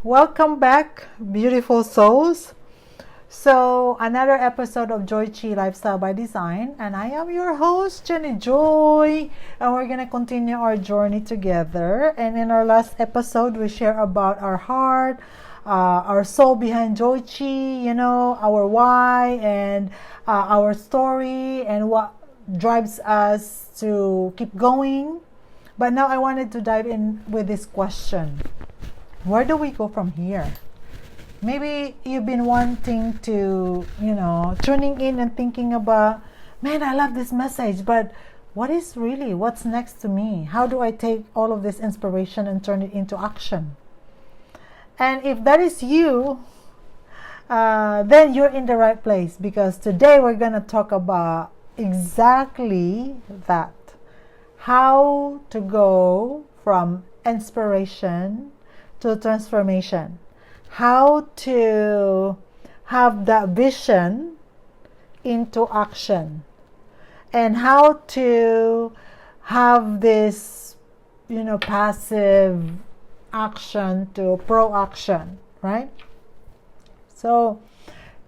Welcome back, beautiful souls. So, another episode of Joy Chi Lifestyle by Design, and I am your host, Jenny Joy, and we're gonna continue our journey together. And in our last episode, we share about our heart, our soul behind Joy Chi, our why, and our story, and what drives us to keep going. But now I wanted to dive in with this question: where do we go from here? Maybe you've been wanting to, tuning in and thinking about, man, I love this message, but what's next to me? How do I take all of this inspiration and turn it into action? And if that is you, then you're in the right place, because today we're going to talk about exactly that: how to go from inspiration to transformation, how to have that vision into action, and how to have this, passive action to pro action, right? So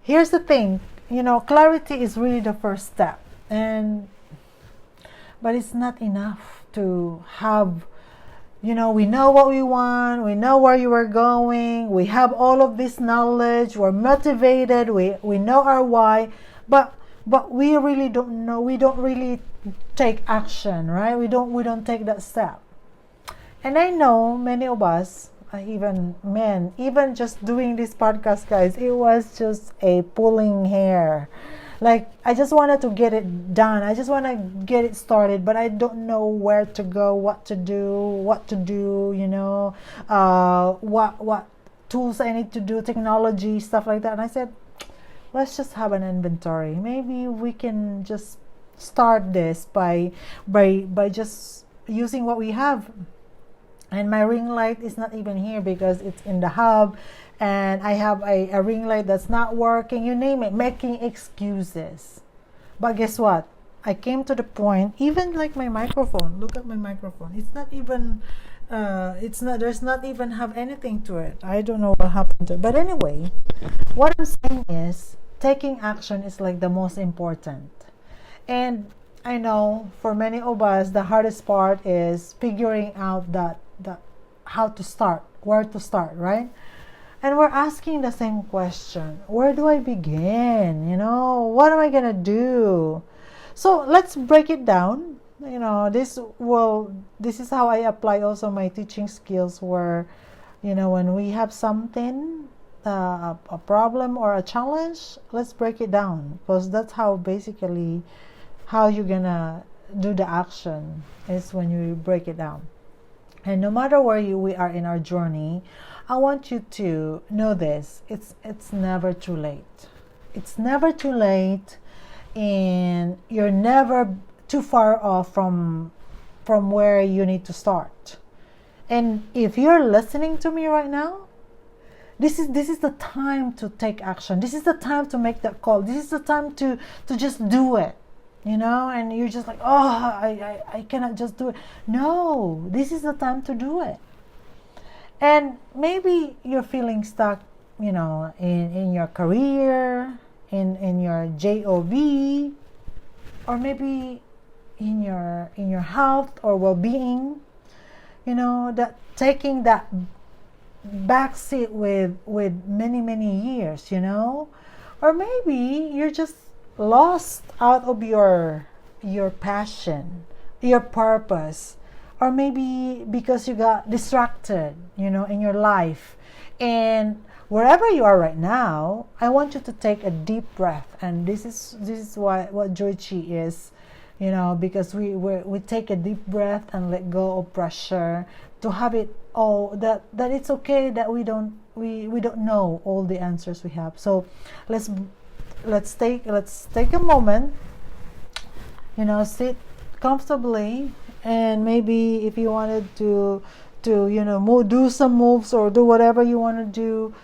here's the thing, clarity is really the first step, but it's not enough to have, we know what we want, we know where you are going, we have all of this knowledge, we're motivated, we know our why, but we really don't know, we don't really take action, right? We don't take that step. And I know many of us, even men, even just doing this podcast, guys, it was just a pulling hair. Like, I just wanted to get it done. I just want to get it started, but I don't know where to go, what to do, what tools I need to do, technology, stuff like that. And I said, let's just have an inventory. Maybe we can just start this by just using what we have. And my ring light is not even here because it's in the hub, and I have a ring light that's not working, you name it, making excuses. But guess what? I came to the point, even like my microphone, look at my microphone. It's not even, there's not even have anything to it. I don't know what happened to it. But anyway, what I'm saying is, taking action is like the most important. And I know for many of us, the hardest part is figuring out that how to start, where to start, right? And we're asking the same question: where do I begin? What am I gonna do? So let's break it down. This is how I apply also my teaching skills, where, when we have something, a problem or a challenge, let's break it down, because that's how basically how you're gonna do the action, is when you break it down. And no matter where we are in our journey, I want you to know this: it's never too late. It's never too late, and you're never too far off from where you need to start. And if you're listening to me right now, this is the time to take action. This is the time to make that call. This is the time to just do it. And you're just like, oh, I cannot just do it. No, this is the time to do it. And maybe you're feeling stuck, in your career, in your job, or maybe in your health or well-being. That taking that back seat with many years, or maybe you're just lost out of your passion, your purpose, or maybe because you got distracted, in your life. And wherever you are right now, I want you to take a deep breath. And this is what Joy Chi is, because we take a deep breath and let go of pressure to have it all, that it's okay that we don't know all the answers we have. So let's take a moment, sit comfortably, and maybe if you wanted to do some moves or do whatever you want to do,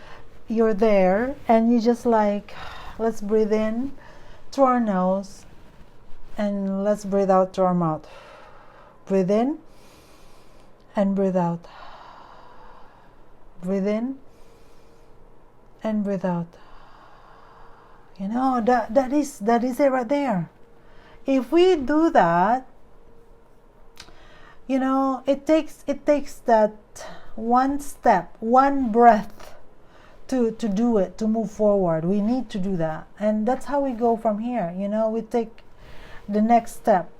you're there, and you just like, let's breathe in through our nose, and let's breathe out through our mouth. Breathe in and breathe out. Breathe in and breathe out. That is it right there. If we do that, it takes that one step, one breath to do it, to move forward. We need to do that, and that's how we go from here. We take the next step,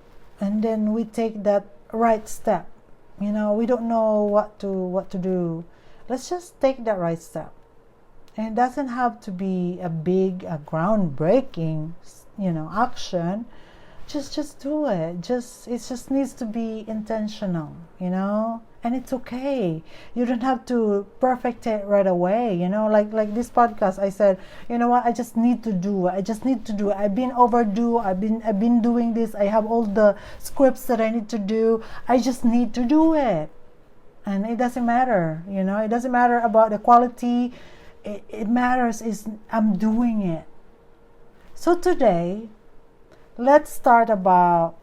and then we take that right step. We don't know what to do. Let's just take that right step. And it doesn't have to be a big, groundbreaking, action. Just do it. It just needs to be intentional, and it's okay. You don't have to perfect it right away, like this podcast. I said, you know what, I just need to do it. I've been overdue. I've been doing this. I have all the scripts that I need to do. I just need to do it. And it doesn't matter, it doesn't matter about the quality. It matters is I'm doing it. So today, let's talk about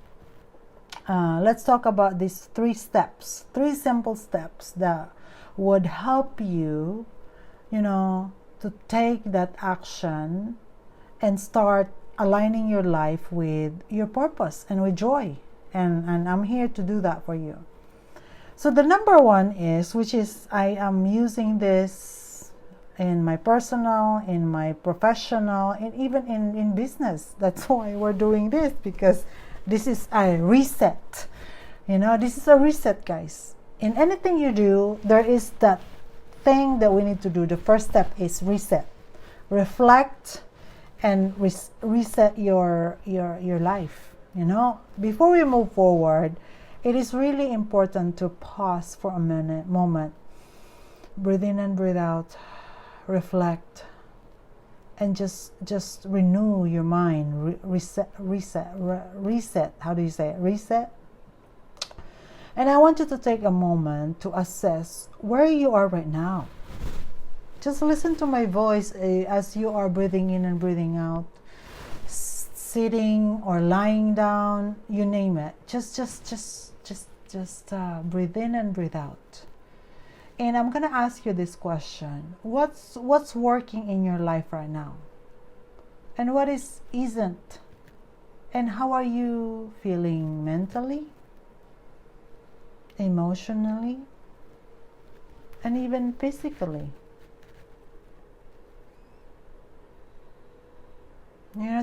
these 3 steps, 3 simple steps that would help you, to take that action and start aligning your life with your purpose and with joy. And I'm here to do that for you. So the number 1 is, which is I am using this in my personal, in my professional, and even in business. That's why we're doing this, because this is a reset. This is a reset, guys. In anything you do, there is that thing that we need to do. The first step is reset. Reflect and reset your life. Before we move forward, it is really important to pause for a moment. Breathe in and breathe out. Reflect and just renew your mind. Reset. How do you say it? Reset. And I want you to take a moment to assess where you are right now. Just listen to my voice as you are breathing in and breathing out, sitting or lying down, you name it. Just breathe in and breathe out. And I'm gonna ask you this question: What's working in your life right now, and what isn't? And how are you feeling mentally, emotionally, and even physically?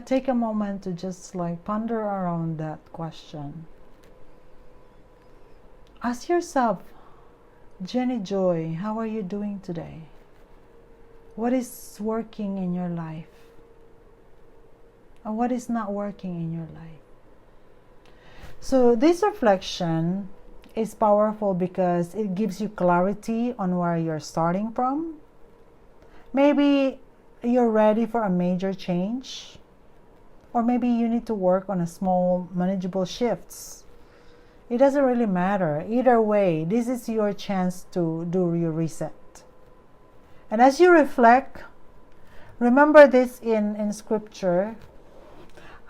Take a moment to just ponder around that question. Ask yourself, Jenny Joy, how are you doing today? What is working in your life? And what is not working in your life? So this reflection is powerful because it gives you clarity on where you're starting from. Maybe you're ready for a major change, or maybe you need to work on a small, manageable shifts. It doesn't really matter. Either way, this is your chance to do your reset. And as you reflect, remember this in scripture,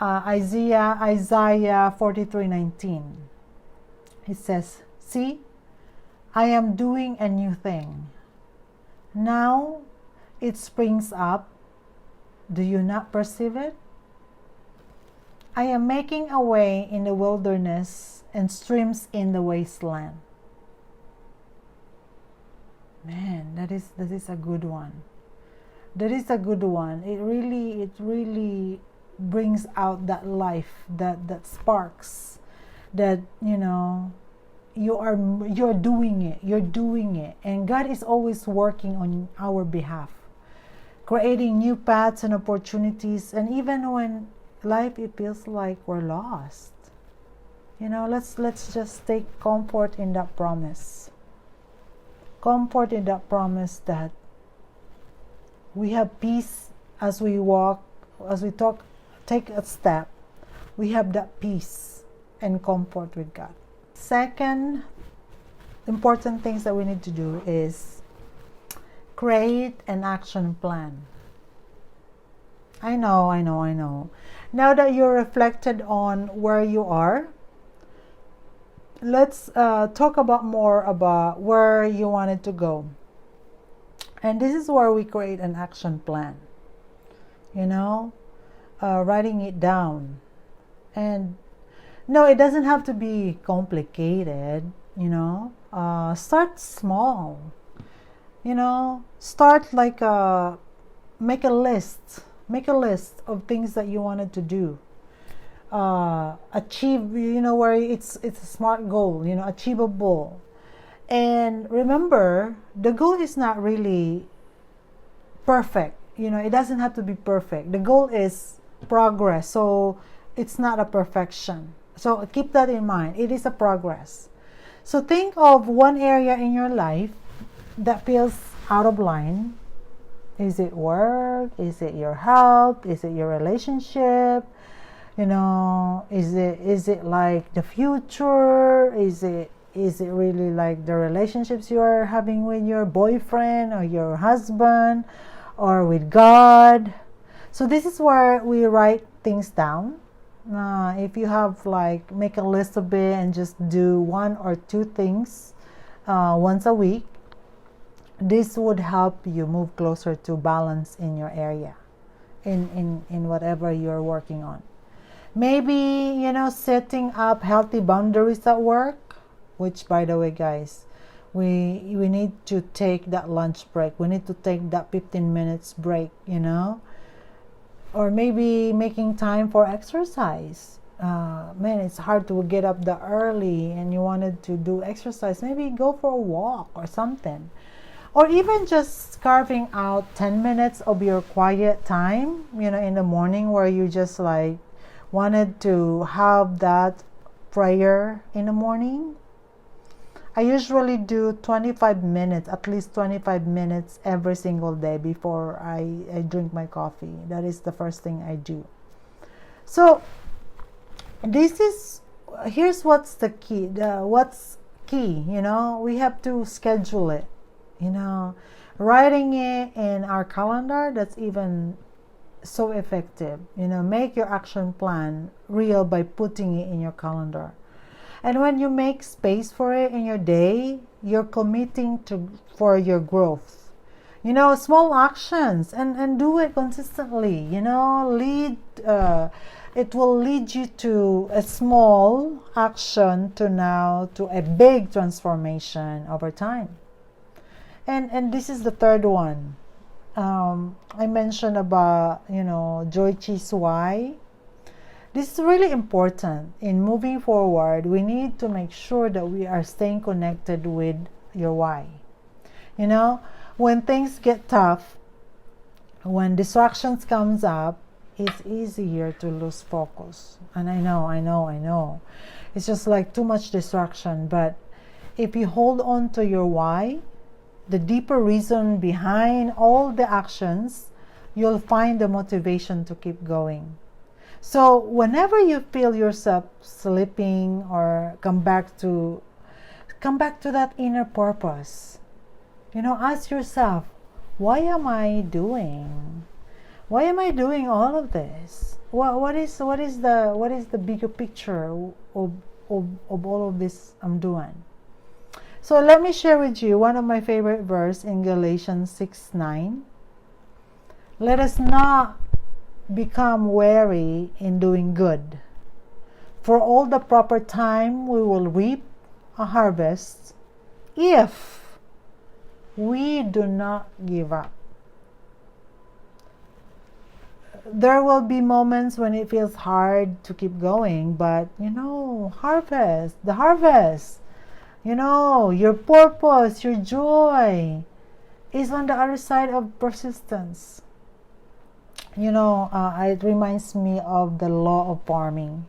Isaiah 43:19. It says, "See, I am doing a new thing. Now it springs up. Do you not perceive it? I am making a way in the wilderness and streams in the wasteland." Man, that is a good one. That is a good one. It really brings out that life, that sparks, that you're doing it, and God is always working on our behalf, creating new paths and opportunities. And even when life, it feels like we're lost, let's just take comfort in that promise. Comfort in that promise that we have peace as we walk, as we take a step. We have that peace and comfort with God. Second important things that we need to do is create an action plan. I know. Now that you're reflected on where you are, let's talk about more about where you wanted to go. And this is where we create an action plan, you know, writing it down. And no, it doesn't have to be complicated, you know. Start small, you know. Start like make a list. Make a list of things that you wanted to do. Achieve, you know, where it's a smart goal, you know, achievable. And remember, the goal is not really perfect. You know, it doesn't have to be perfect. The goal is progress. So it's not a perfection. So keep that in mind. It is a progress. So think of one area in your life that feels out of line. Is it work? Is it your health? Is it your relationship? You know, is it like the future? Is it really like the relationships you are having with your boyfriend or your husband or with God? So this is where we write things down. If you have like make a list of it and just do 1 or 2 things once a week, this would help you move closer to balance in your area, in whatever you're working on. Maybe, you know, setting up healthy boundaries at work, which, by the way, guys, we need to take that lunch break. We need to take that 15 minutes break, you know. Or maybe making time for exercise. Man, it's hard to get up that early and you wanted to do exercise. Maybe go for a walk or something. Or even just carving out 10 minutes of your quiet time, you know, in the morning, where you just like wanted to have that prayer in the morning. I usually do 25 minutes, at least 25 minutes every single day before I drink my coffee. That is the first thing I do. So here's what's the key. What's key, you know, we have to schedule it, you know. Writing it in our calendar, that's even so effective. You know, make your action plan real by putting it in your calendar. And when you make space for it in your day, you're committing for your growth. You know, small actions, and do it consistently. You know, it will lead you to a small action to a big transformation over time. And this is the third one. I mentioned about, you know, Joy Chi's why. This is really important. In moving forward, we need to make sure that we are staying connected with your why. You know, when things get tough, when distractions comes up, it's easier to lose focus. And I know. It's just like too much distraction. But if you hold on to your why, the deeper reason behind all the actions, you'll find the motivation to keep going. So whenever you feel yourself slipping, or come back to that inner purpose, you know, ask yourself, why am I doing all of this? What is the bigger picture of all of this I'm doing? So let me share with you one of my favorite verse in Galatians 6:9. Let us not become weary in doing good. For all the proper time we will reap a harvest if we do not give up. There will be moments when it feels hard to keep going, but you know, the harvest, you know, your purpose, your joy is on the other side of persistence. You know, it reminds me of the law of farming.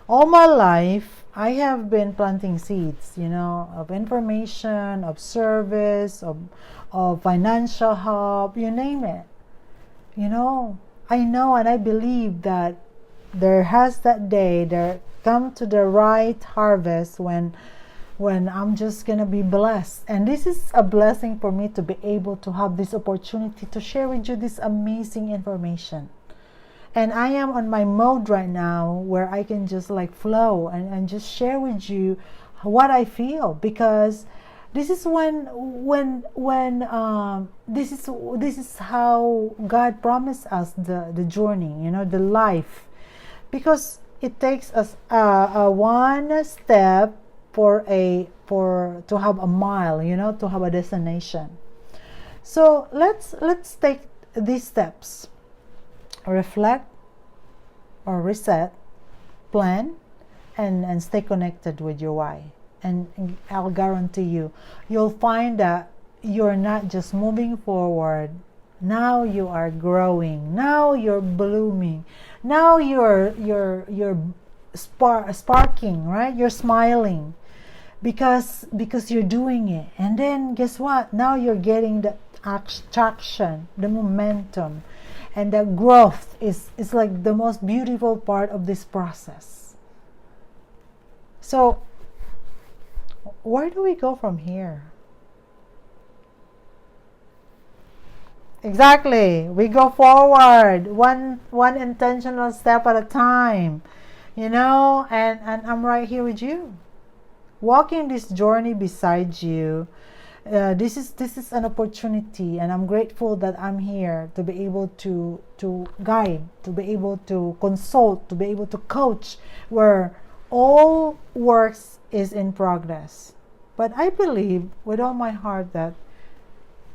All my life, I have been planting seeds, you know, of information, of service, of financial help, you name it. You know, I know and I believe that there come to the right harvest when I'm just going to be blessed. And this is a blessing for me to be able to have this opportunity to share with you this amazing information. And I am on my mode right now where I can just like flow and just share with you what I feel, because This is this is how God promised us the journey, you know, the life, because it takes us one step to have a mile, you know, to have a destination. So let's take these steps: reflect or reset, plan, and stay connected with your why. And I'll guarantee you'll find that you're not just moving forward. Now you are growing. Now you're blooming. Now you're sparking, right? You're smiling because you're doing it. And then guess what? Now you're getting the traction, the momentum, and the growth is like the most beautiful part of this process. So where do we go from here? Exactly. We go forward, one intentional step at a time. You know, and I'm right here with you, walking this journey beside you. This is an opportunity, and I'm grateful that I'm here to be able to guide, to be able to consult, to be able to coach, where all works is in progress. But I believe with all my heart that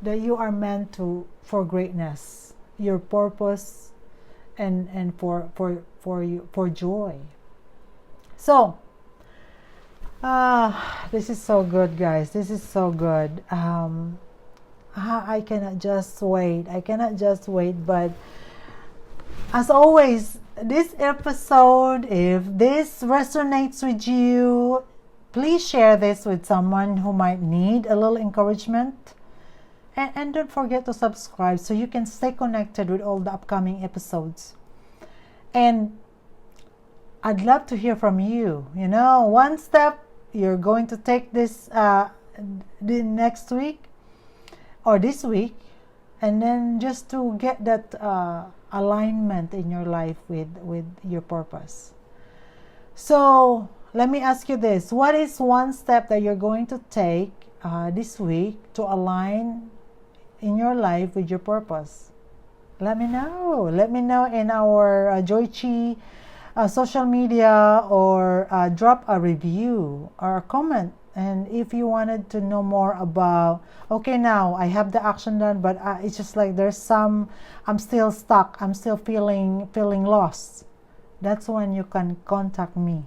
you are meant for greatness, your purpose, and for joy. So this is so good, guys. This is so good. I cannot just wait. I cannot just wait. But as always, this episode, if this resonates with you, please share this with someone who might need a little encouragement. And don't forget to subscribe so you can stay connected with all the upcoming episodes. And I'd love to hear from you. You know, one step you're going to take this the next week or this week, and then just to get that alignment in your life with your purpose. So let me ask you this: what is one step that you're going to take this week to align in your life with your purpose? Let me know. Let me know in our Joychi social media, or drop a review or a comment. And if you wanted to know more about, okay, now I have the action done, but it's just like I'm still stuck, I'm still feeling lost, that's when you can contact me,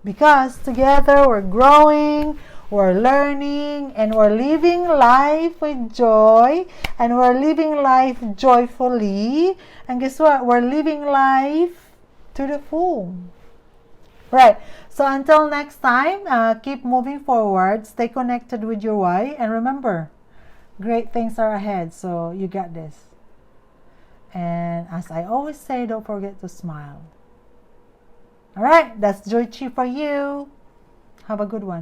because together we're growing, we're learning, and we're living life with joy, and we're living life joyfully. And guess what? We're living life to the full. Right. So until next time, keep moving forward, stay connected with your why, and remember, great things are ahead. So you got this. And as I always say, don't forget to smile. All right. That's Joychi for you. Have a good one.